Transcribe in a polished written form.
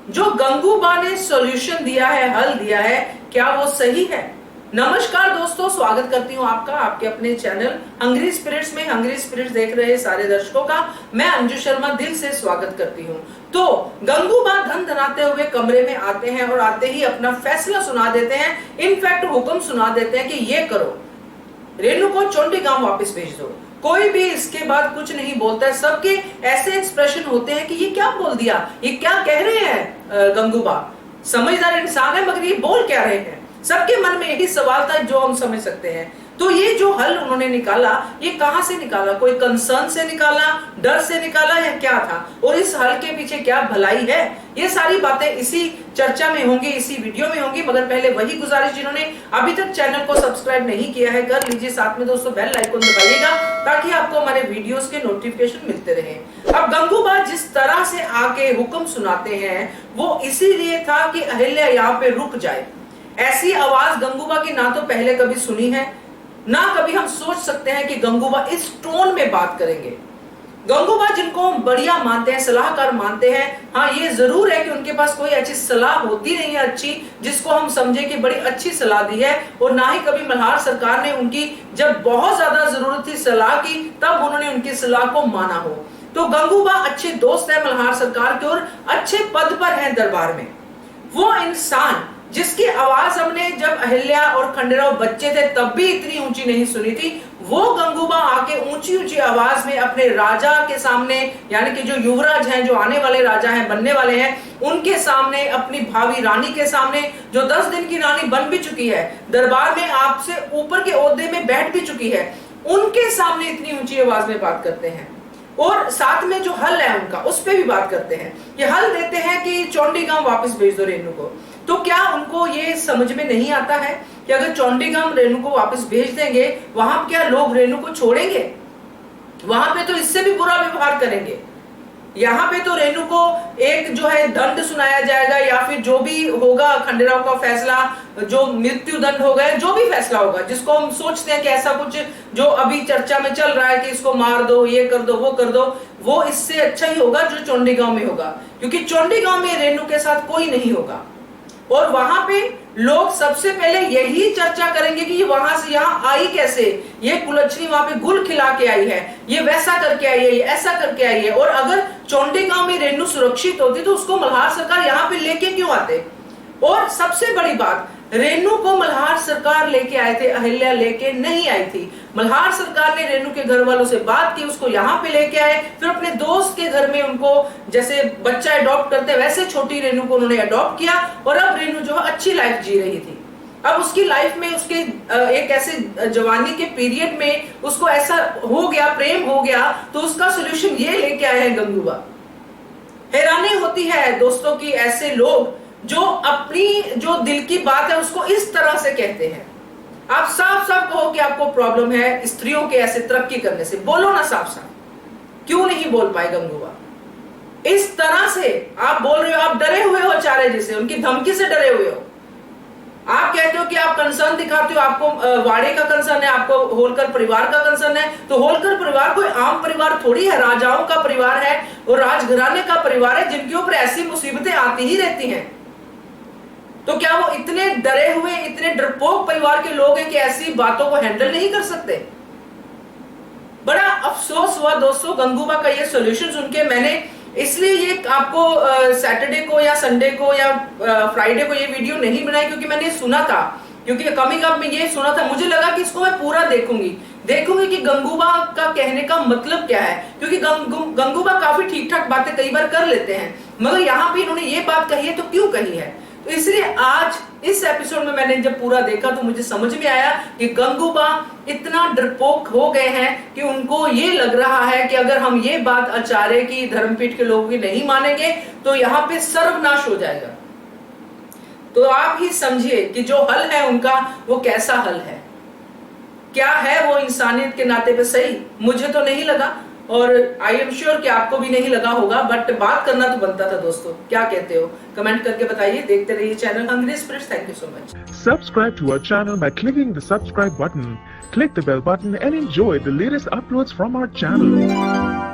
जो गंगूबा ने सॉल्यूशन दिया है, हल दिया है, क्या वो सही है? नमस्कार दोस्तों, स्वागत करती हूँ आपका आपके अपने चैनल हंग्री स्पिरिट्स में। हंग्री स्पिरिट्स देख रहे सारे दर्शकों का मैं अंजू शर्मा दिल से स्वागत करती हूँ। तो गंगूबा धन धनाते हुए कमरे में आते हैं और आते ही अपना फैसला सुना देते हैं, इनफैक्ट हुक्म सुना देते हैं कि ये करो, रेनू को चोंडीगांव वापस भेज दो। कोई भी इसके बाद कुछ नहीं बोलता है। सबके ऐसे एक्सप्रेशन होते हैं कि ये क्या बोल दिया, ये क्या कह रहे हैं गंगूबा। समझदार इंसान है मगर ये बोल क्या रहे हैं। सबके मन में यही सवाल था जो हम समझ सकते हैं। तो ये जो हल उन्होंने निकाला, ये कहां से निकाला? कोई कंसर्न से निकाला, डर से निकाला, या क्या था? और इस हल के पीछे क्या भलाई है? ये सारी बातें इसी चर्चा में होंगी, इसी वीडियो में होंगी। मगर पहले वही गुजारिश, जिन्होंने अभी तक चैनल को सब्सक्राइब नहीं किया है कर लीजिए। साथ में दोस्तों बेल आइकन दबाइएगा ताकि आपको हमारे वीडियोस के नोटिफिकेशन मिलते रहे। अब गंगूबा जिस तरह से आके हुक्म सुनाते हैं वो इसीलिए था कि अहिल्या यहाँ पे रुक जाए। ऐसी आवाज गंगूबा की ना तो पहले कभी सुनी है, ना कभी हम सोच सकते हैं कि गंगूबा इस टोन में बात करेंगे। गंगूबा जिनको हम बढ़िया मानते हैं, सलाहकार मानते हैं, हाँ ये जरूर है कि उनके पास कोई अच्छी सलाह होती नहीं है अच्छी, जिसको हम समझे कि बड़ी अच्छी सलाह दी है। और ना ही कभी मल्हार सरकार ने उनकी जब बहुत ज्यादा जरूरत थी सलाह की, तब उन्होंने उनकी सलाह को माना हो। तो गंगूबा अच्छे दोस्त है मल्हार सरकार के और अच्छे पद पर है दरबार में। वो इंसान जिसकी आवाज हमने जब अहिल्या और खंडेराव बच्चे थे तब भी इतनी ऊंची नहीं सुनी थी, वो गंगूबा आके ऊंची ऊंची आवाज में अपने राजा के सामने, यानी कि जो युवराज हैं, जो आने वाले राजा हैं, बनने वाले हैं, उनके सामने, अपनी भावी रानी के सामने, जो 10 दिन की रानी बन भी चुकी है, दरबार में आपसे ऊपर के ओहदे में बैठ भी चुकी है, उनके सामने इतनी ऊंची आवाज में बात करते हैं। और साथ में जो हल है उनका, उस पर भी बात करते हैं। ये हल देते हैं कि चोंडीगांव वापस भेज दो रेनू को। तो क्या उनको ये समझ में नहीं आता है कि अगर चोंडीगांव रेनू को वापस भेज देंगे, वहां क्या लोग रेनू को छोड़ेंगे? वहां पे तो इससे भी बुरा व्यवहार करेंगे। यहाँ पे तो रेनू को एक जो है दंड सुनाया जाएगा, या फिर जो भी होगा खंडेराव का फैसला, जो मृत्यु दंड होगा, जो भी फैसला होगा, जिसको हम सोचते हैं कि ऐसा कुछ जो अभी चर्चा में चल रहा है कि इसको मार दो, ये कर दो, वो कर दो, वो इससे अच्छा ही होगा जो चोंडीगांव में होगा। क्योंकि चोंडीगांव में रेनू के साथ कोई नहीं होगा और वहां पे लोग सबसे पहले यही चर्चा करेंगे कि ये वहां से यहाँ आई कैसे, ये कुलच्छनी वहां पे गुल खिला के आई है, ये वैसा करके आई है, ये ऐसा करके आई है। और अगर चोंडीगांव में रेनू सुरक्षित होती तो उसको मल्हार सरकार यहाँ पे लेके क्यों आते? और सबसे बड़ी बात, रेनू को मल्हार सरकार लेके आए थे, अहिल्या लेके नहीं आई थी। मल्हार सरकार ने रेनू के घर वालों से बात की, उसको यहाँ पे लेके आए, फिर अपने दोस्त के घर में उनको जैसे बच्चा अडॉप्ट करते वैसे छोटी रेनू को उन्होंने अडॉप्ट किया। और अब रेनू जो है अच्छी लाइफ जी रही थी। अब उसकी लाइफ में उसके एक ऐसे जवानी के पीरियड में उसको ऐसा हो गया, प्रेम हो गया, तो उसका सोल्यूशन ये लेके आए हैं गंगूबा। हैरानी होती है दोस्तों की ऐसे लोग जो अपनी जो दिल की बात है उसको इस तरह से कहते हैं। आप साफ साफ कहो कि आपको प्रॉब्लम है स्त्रियों के ऐसे तरक्की करने से, बोलो ना साफ साफ। क्यों नहीं बोल पाए गंगूबा? इस तरह से आप बोल रहे हो, आप डरे हुए हो आचार्य जी से, उनकी धमकी से डरे हुए हो। आप कहते हो कि आप कंसर्न दिखाते हो, आपको वाड़े का कंसर्न है, आपको होलकर परिवार का कंसर्न है। तो होलकर परिवार कोई आम परिवार थोड़ी है, राजाओं का परिवार है और राजघराने का परिवार है, जिनके ऊपर ऐसी मुसीबतें आती ही रहती हैं। तो क्या वो इतने डरे हुए, इतने डरपोक परिवार के लोग हैं कि ऐसी बातों को हैंडल नहीं कर सकते? बड़ा अफसोस हुआ दोस्तों गंगूबा का ये सॉल्यूशन सुन के। मैंने इसलिए ये आपको सैटरडे को या संडे को या फ्राइडे को ये वीडियो नहीं बनाई, क्योंकि मैंने सुना था, क्योंकि कमिंग अप में ये सुना था, मुझे लगा कि इसको मैं पूरा देखूंगी कि गंगूबा का कहने का मतलब क्या है। क्योंकि गंगूबा काफी ठीक ठाक बातें कई बार कर लेते हैं, मगर यहाँ पे इन्होंने ये बात कही है तो क्यों कही है। तो इसलिए आज इस एपिसोड में मैंने जब पूरा देखा तो मुझे समझ में आया कि गंगूबा इतना डरपोक हो गए हैं कि उनको ये लग रहा है कि अगर हम ये बात आचार्य की, धर्मपीठ के लोगों की नहीं मानेंगे तो यहाँ पे सर्वनाश हो जाएगा। तो आप ही समझिए कि जो हल है उनका वो कैसा हल है, क्या है वो इंसानियत के नाते पे सही। मुझे तो नहीं लगा और आई एम श्योर कि आपको भी नहीं लगा होगा, बट बात करना तो बनता था दोस्तों। क्या कहते हो कमेंट करके बताइए। देखते रहिए channel hungry spirits. Thank you so much. Subscribe to our channel by clicking the subscribe button. Click the bell button and enjoy the latest uploads from our channel.